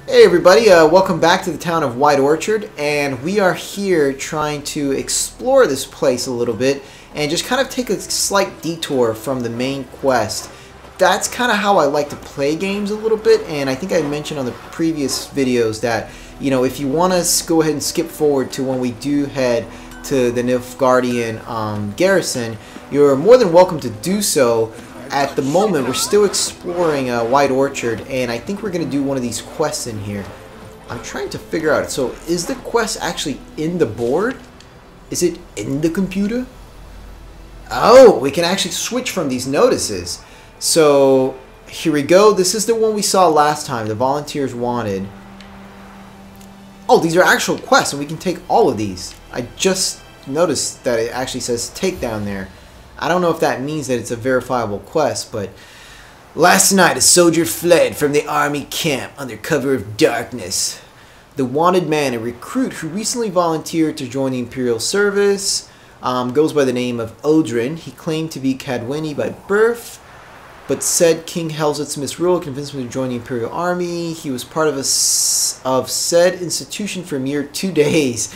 Hey everybody, welcome back to the town of White Orchard, and we are here trying to explore this place a little bit and just kind of take a slight detour from the main quest. That's kind of how I like to play games a little bit, and I think I mentioned on the previous videos that, you know, if you want to go ahead and skip forward to when we do head to the Nilfgaardian garrison, you're more than welcome to do so. At the moment, we're still exploring White Orchard, and I think we're going to do one of these quests in here. I'm trying to figure out, so is the quest actually in the board? Is it in the computer? Oh, we can actually switch from these notices. So, here we go. This is the one we saw last time, the volunteers wanted. Oh, these are actual quests, and we can take all of these. I just noticed that it actually says take down there. I don't know if that means that it's a verifiable quest, but last night a soldier fled from the army camp under cover of darkness. The wanted man, a recruit who recently volunteered to join the Imperial service, goes by the name of Odrin. He claimed to be Cadwini by birth, but said King Helzet's misrule convinced him to join the Imperial Army. He was part of said institution for a mere 2 days.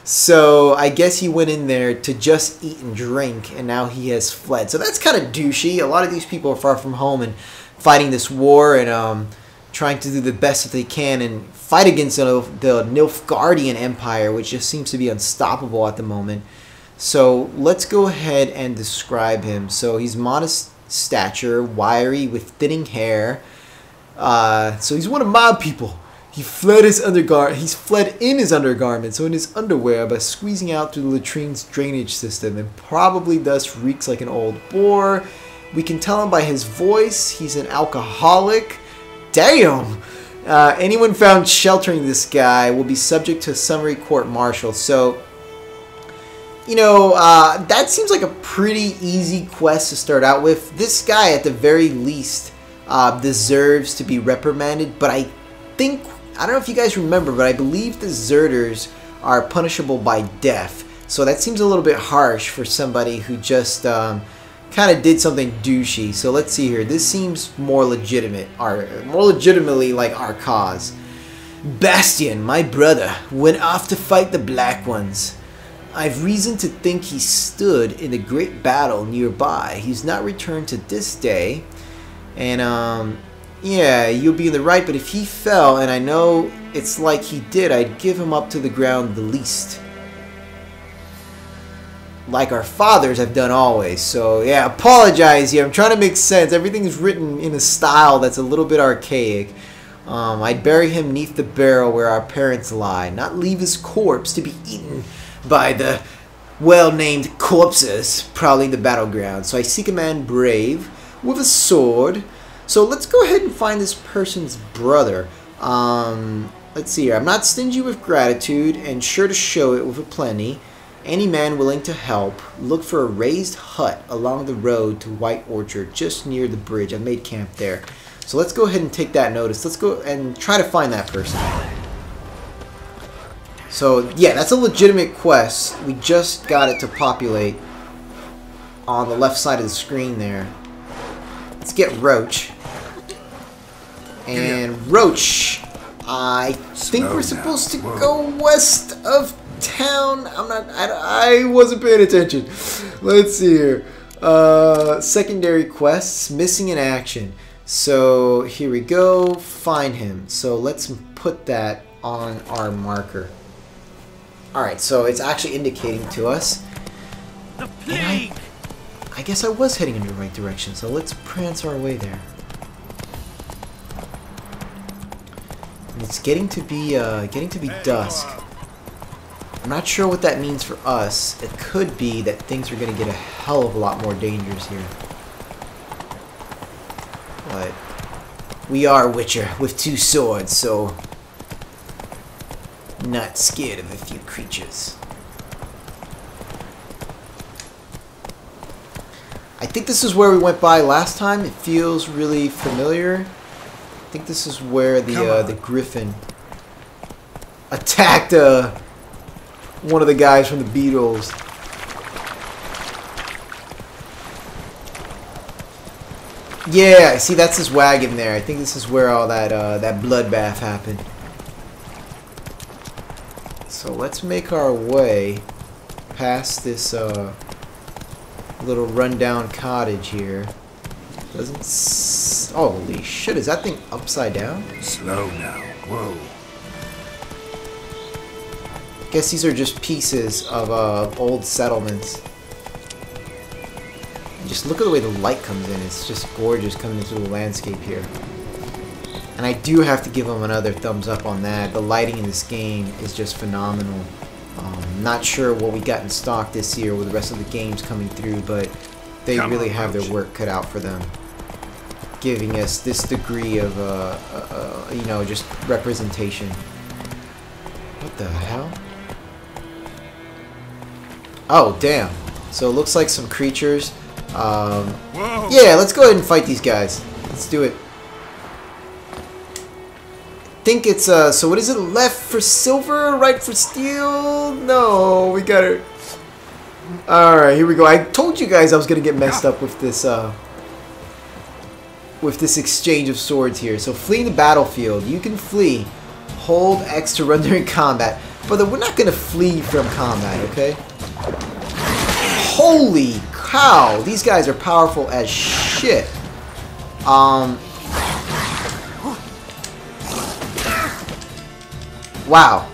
So I guess he went in there to just eat and drink, and now he has fled. So that's kind of douchey. A lot of these people are far from home and fighting this war and trying to do the best that they can and fight against the Nilfgaardian Empire, which just seems to be unstoppable at the moment. So let's go ahead and describe him. So he's modest stature, wiry, with thinning hair. So he's one of my people. He fled his He's fled in his undergarment, so in his underwear, by squeezing out through the latrine's drainage system, and probably thus reeks like an old boar. We can tell him by his voice. He's an alcoholic. Damn! Anyone found sheltering this guy will be subject to a summary court-martial. So, you know, that seems like a pretty easy quest to start out with. This guy, at the very least, deserves to be reprimanded, but I don't know if you guys remember, but I believe deserters are punishable by death. So that seems a little bit harsh for somebody who just kind of did something douchey. So let's see here. This seems more legitimate, or more legitimately like our cause. Bastian, my brother, went off to fight the Black Ones. I've reason to think he stood in the great battle nearby. He's not returned to this day. And, yeah, you'll be in the right, but if he fell, and I know it's like he did, I'd give him up to the ground the least. Like our fathers have done always. So, yeah, apologize here. I'm trying to make sense. Everything is written in a style that's a little bit archaic. I'd bury him neath the barrel where our parents lie, not leave his corpse to be eaten by the well-named corpses prowling the battleground. So I seek a man brave, with a sword. So let's go ahead and find this person's brother. Let's see here. I'm not stingy with gratitude and sure to show it with a plenty. Any man willing to help, look for a raised hut along the road to White Orchard, just near the bridge. I made camp there. So let's go ahead and take that notice. Let's go and try to find that person. So yeah, that's a legitimate quest. We just got it to populate on the left side of the screen there. Let's get Roach. And Roach, I think we're supposed to go west of town. I wasn't paying attention. Let's see here. Secondary quests, missing in action. So here we go, find him. So let's put that on our marker. Alright, so it's actually indicating to us. And I guess I was heading in the right direction, so let's prance our way there. And it's getting to be dusk. I'm not sure what that means for us. It could be that things are going to get a hell of a lot more dangerous here. But we are Witcher with 2 swords, so not scared of a few creatures. I think this is where we went by last time. It feels really familiar. I think this is where the Griffin attacked one of the guys from the Beatles. Yeah, see, that's his wagon there. I think this is where all that that bloodbath happened. So let's make our way past this little rundown cottage here. Holy shit, is that thing upside down? Slow now. Whoa. Guess these are just pieces of old settlements. And just look at the way the light comes in. It's just gorgeous coming into the landscape here. And I do have to give them another thumbs up on that. The lighting in this game is just phenomenal. Not sure what we got in stock this year with the rest of the games coming through, but they really have their work cut out for them, giving us this degree of, you know, just representation. What the hell? Oh, damn. So it looks like some creatures. Yeah, let's go ahead and fight these guys. Let's do it. I think it's, so what is it? Left for silver, right for steel? No, we got it. Alright, here we go. I told you guys I was going to get messed up with this exchange of swords here. So fleeing the battlefield. You can flee. Hold X to run during combat. But we're not going to flee from combat, okay? Holy cow! These guys are powerful as shit. Wow.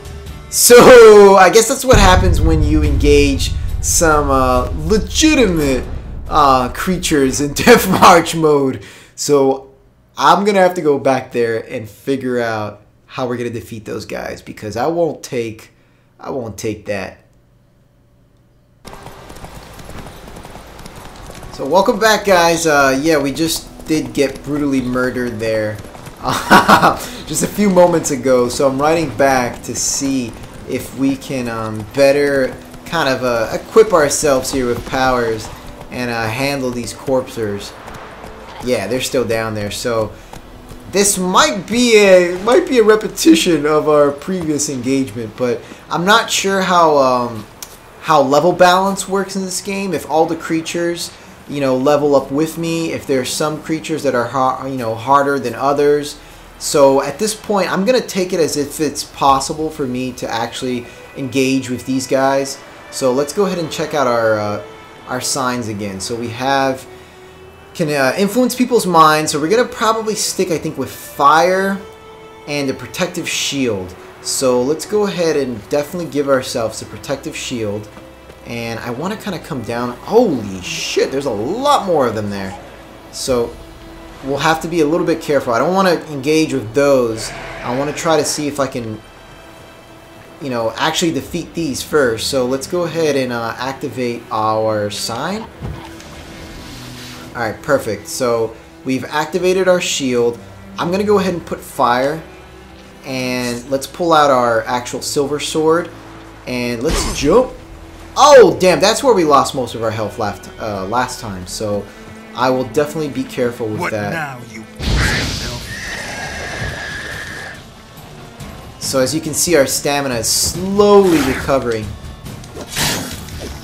So, I guess that's what happens when you engage some legitimate creatures in Death March mode. So, I'm going to have to go back there and figure out how we're going to defeat those guys, because I won't take that. So, welcome back, guys. Yeah, we just did get brutally murdered there. Just a few moments ago, so I'm riding back to see if we can better kind of equip ourselves here with powers and handle these corpsers. Yeah, they're still down there, so this might be a repetition of our previous engagement, but I'm not sure how level balance works in this game. If all the creatures, you know, level up with me, if there's some creatures that are harder than others. So at this point, I'm gonna take it as if it's possible for me to actually engage with these guys. So let's go ahead and check out our signs again. So we have can influence people's minds. So we're gonna probably stick, I think, with fire and a protective shield. So let's go ahead and definitely give ourselves a protective shield. And I want to kind of come down. Holy shit, there's a lot more of them there. So we'll have to be a little bit careful. I don't want to engage with those. I want to try to see if I can, you know, actually defeat these first. So let's go ahead and activate our sign. Alright, perfect. So we've activated our shield. I'm going to go ahead and put fire. And let's pull out our actual silver sword. And let's jump. Oh, damn, that's where we lost most of our health last time, so I will definitely be careful with that. Now, you so as you can see, our stamina is slowly recovering.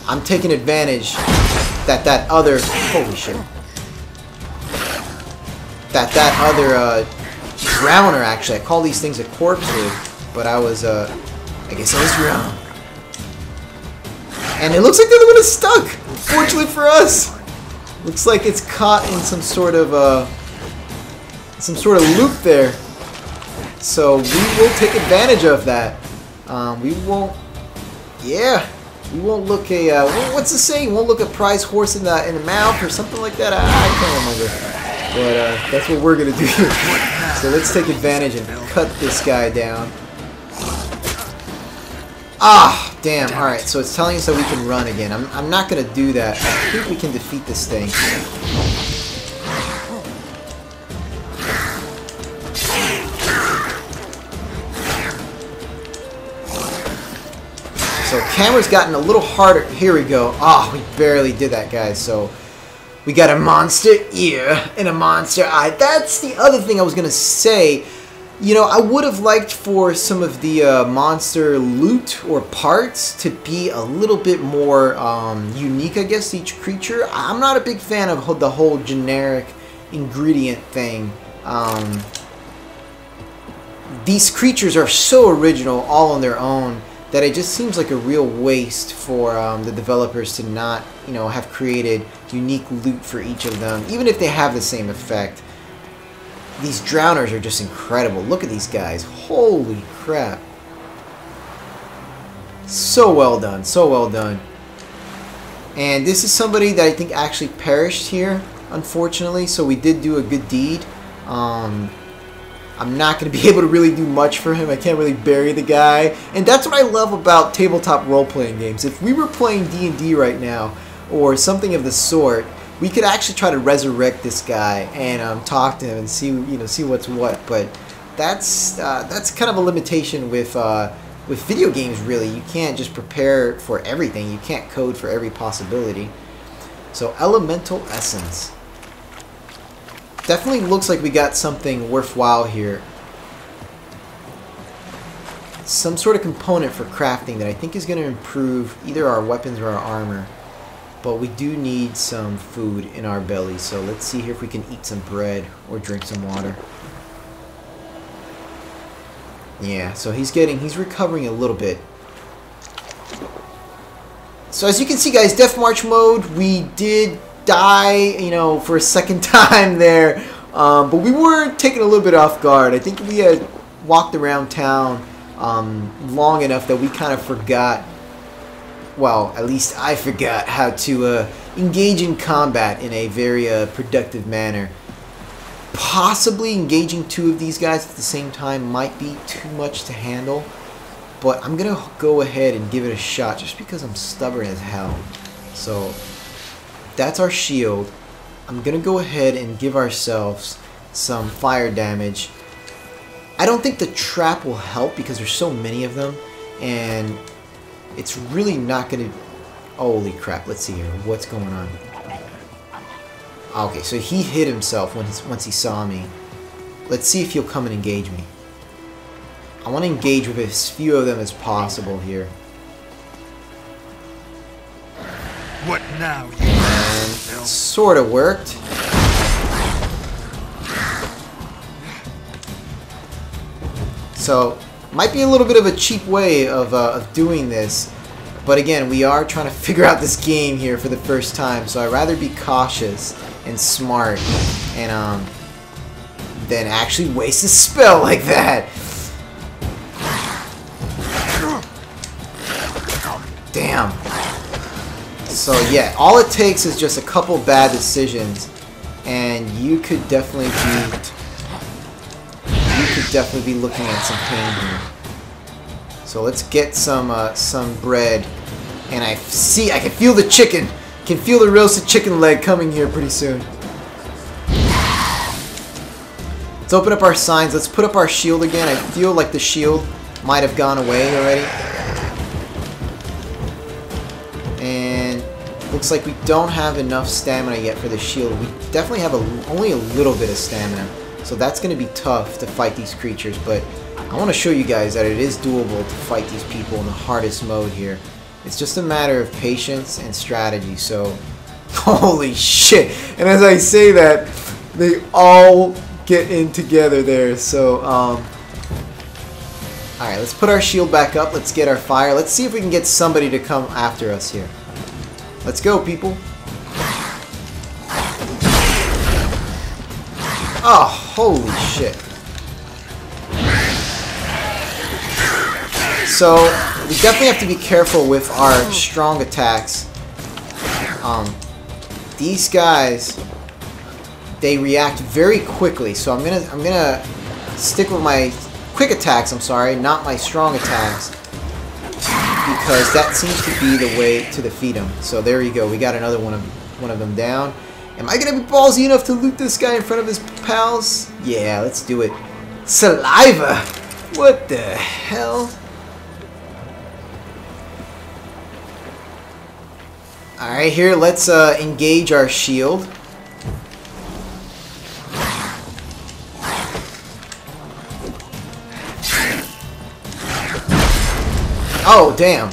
I'm taking advantage that other... Holy shit. That other drowner, actually. I call these things a corpse rig, but I was, I guess I was drowned. And it looks like the other one is stuck! Fortunately for us! Looks like it's caught in some sort of loop there. So we will take advantage of that. We won't... Yeah. We won't look a... what's the saying? Won't look a prize horse in the mouth or something like that? I can't remember. But that's what we're going to do. So let's take advantage and cut this guy down. Ah, damn. Alright, so it's telling us that we can run again. I'm not going to do that. I think we can defeat this thing. So camera's gotten a little harder. Here we go. Ah, we barely did that, guys. So we got a monster ear and a monster eye. That's the other thing I was going to say. You know, I would have liked for some of the monster loot or parts to be a little bit more unique, I guess, to each creature. I'm not a big fan of the whole generic ingredient thing. These creatures are so original all on their own that it just seems like a real waste for the developers to not, you know, have created unique loot for each of them, even if they have the same effect. These drowners are just incredible. Look at these guys. Holy crap. So well done. So well done. And this is somebody that I think actually perished here, unfortunately. So we did do a good deed. I'm not going to be able to really do much for him. I can't really bury the guy. And that's what I love about tabletop role-playing games. If we were playing D&D right now, or something of the sort, we could actually try to resurrect this guy and talk to him and see, you know, see what's what. But that's kind of a limitation with video games, really. You can't just prepare for everything. You can't code for every possibility. So elemental essence. Definitely looks like we got something worthwhile here. Some sort of component for crafting that I think is going to improve either our weapons or our armor. But we do need some food in our bellies, so let's see here if we can eat some bread or drink some water. Yeah, so he's recovering a little bit. So as you can see, guys, Death March mode, we did die, you know, for a second time there, but we were taken a little bit off guard. I think we had walked around town long enough that we kind of forgot, well, at least I forgot how to engage in combat in a very productive manner. Possibly engaging two of these guys at the same time might be too much to handle, but I'm gonna go ahead and give it a shot just because I'm stubborn as hell. So that's our shield. I'm gonna go ahead and give ourselves some fire damage. I don't think the trap will help because there's so many of them, and it's really not gonna... Holy crap, let's see here. What's going on? Okay, so he hit himself once he saw me. Let's see if he'll come and engage me. I want to engage with as few of them as possible here. What now? And sort of worked. So, might be a little bit of a cheap way of doing this. But again, we are trying to figure out this game here for the first time. So I'd rather be cautious and smart and than actually waste a spell like that. Damn. So yeah, all it takes is just a couple bad decisions, and you could definitely be looking at some pain here. So let's get some bread, and I can feel the chicken. Can feel the roasted chicken leg coming here pretty soon. Let's open up our signs. Let's put up our shield again. I feel like the shield might have gone away already. And looks like we don't have enough stamina yet for the shield. We definitely have only a little bit of stamina. So that's going to be tough to fight these creatures. But I want to show you guys that it is doable to fight these people in the hardest mode here. It's just a matter of patience and strategy. So, holy shit. And as I say that, they all get in together there. So, alright, let's put our shield back up. Let's get our fire. Let's see if we can get somebody to come after us here. Let's go, people. Oh, holy shit. So, we definitely have to be careful with our strong attacks. These guys, they react very quickly, so I'm gonna stick with my quick attacks, I'm sorry, not my strong attacks, because that seems to be the way to defeat them. So there you go, we got another one of them down. Am I gonna be ballsy enough to loot this guy in front of his pals? Yeah, let's do it. Saliva! What the hell? Alright, here, let's engage our shield. Oh, damn.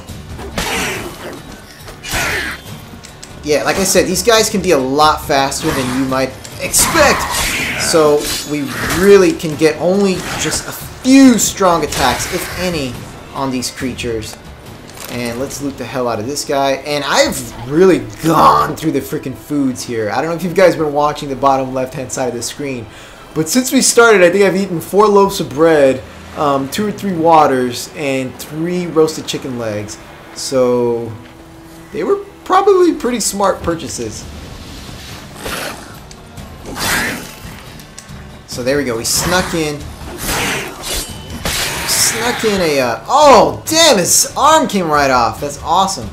Yeah, like I said, these guys can be a lot faster than you might expect. So we really can get only just a few strong attacks, if any, on these creatures. And let's loot the hell out of this guy. And I've really gone through the freaking foods here. I don't know if you guys have been watching the bottom left-hand side of the screen. But since we started, I think I've eaten 4 loaves of bread, 2 or 3 waters, and 3 roasted chicken legs. So they were probably pretty smart purchases. So there we go. We snuck in. Snuck in a... oh, damn! His arm came right off. That's awesome.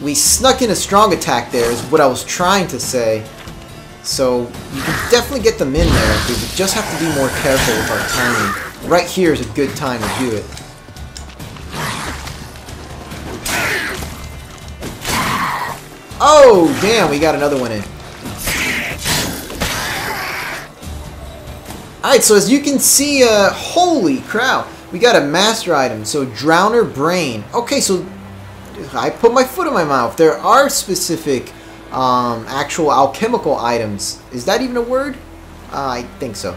We snuck in a strong attack there is what I was trying to say. So you can definitely get them in there. But we just have to be more careful with our timing. Right here is a good time to do it. Oh, damn! We got another one in. Alright, so as you can see, holy crap, we got a master item. So, Drowner Brain. Okay, so I put my foot in my mouth. There are specific actual alchemical items. Is that even a word? I think so.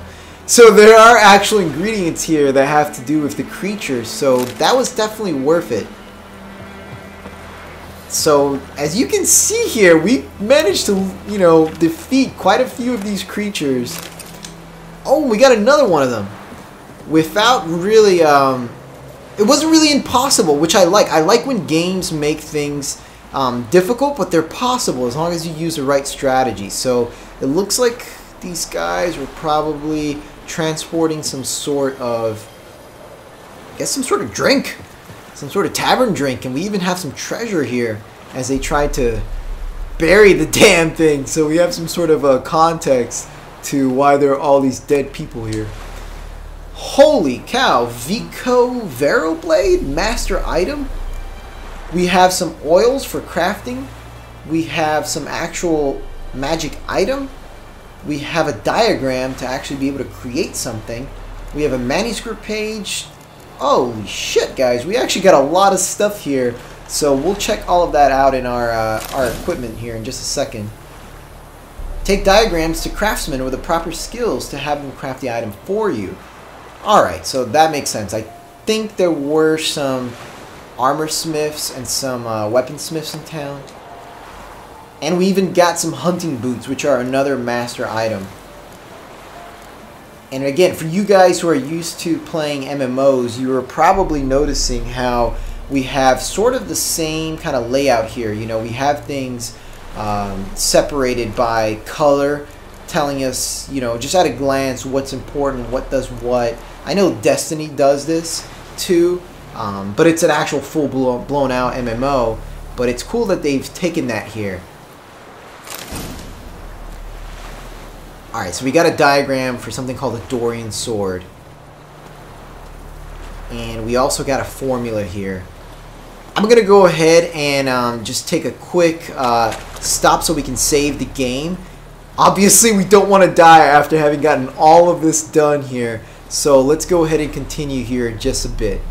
So there are actual ingredients here that have to do with the creatures. So that was definitely worth it. So as you can see here, we managed to, you know, defeat quite a few of these creatures. Oh, we got another one of them. Without really, it wasn't really impossible, which I like. I like when games make things difficult, but they're possible as long as you use the right strategy. So it looks like these guys were probably transporting some sort of, I guess some sort of drink. Some sort of tavern drink. And we even have some treasure here as they tried to bury the damn thing. So we have some sort of context to why there are all these dead people here. Holy cow, Vico Veroblade, master item. We have some oils for crafting. We have some actual magic item. We have a diagram to actually be able to create something. We have a manuscript page. Holy shit, guys, we actually got a lot of stuff here. So we'll check all of that out in our equipment here in just a second. Take diagrams to craftsmen with the proper skills to have them craft the item for you. Alright, so that makes sense. I think there were some armor smiths and some weaponsmiths in town. And we even got some hunting boots, which are another master item. And again, for you guys who are used to playing MMOs, you are probably noticing how we have sort of the same kind of layout here. You know, we have things separated by color, telling us, you know, just at a glance what's important, what does what. I know Destiny does this too, but it's an actual full blown out MMO. But it's cool that they've taken that here. Alright, so we got a diagram for something called a Dorian Sword. And we also got a formula here. I'm going to go ahead and just take a quick stop so we can save the game. Obviously, we don't want to die after having gotten all of this done here. So let's go ahead and continue here in just a bit.